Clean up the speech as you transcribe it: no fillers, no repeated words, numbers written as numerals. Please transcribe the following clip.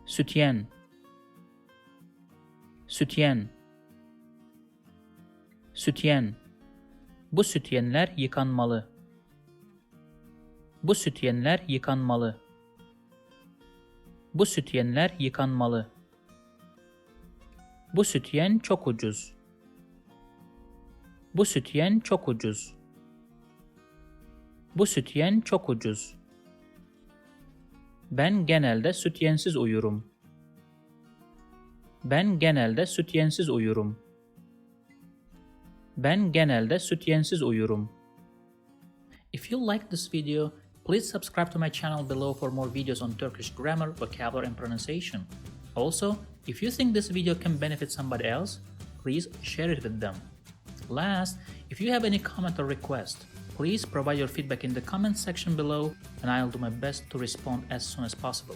Sütyen. Sütyen. Sütyen. Bu sütyenler yıkanmalı. Bu sütyenler yıkanmalı. Bu sütyenler yıkanmalı. Bu sütyen çok ucuz. Bu sütyen çok ucuz. Bu sütyen çok ucuz. Ben genelde sütyensiz uyurum. Ben genelde sütyensiz uyurum. Ben genelde sütyensiz uyurum. If you like this video, please subscribe to my channel below for more videos on Turkish grammar, vocabulary and pronunciation. Also, if you think this video can benefit somebody else, please share it with them. Last, if you have any comment or request, please provide your feedback in the comment section below and I'll do my best to respond as soon as possible.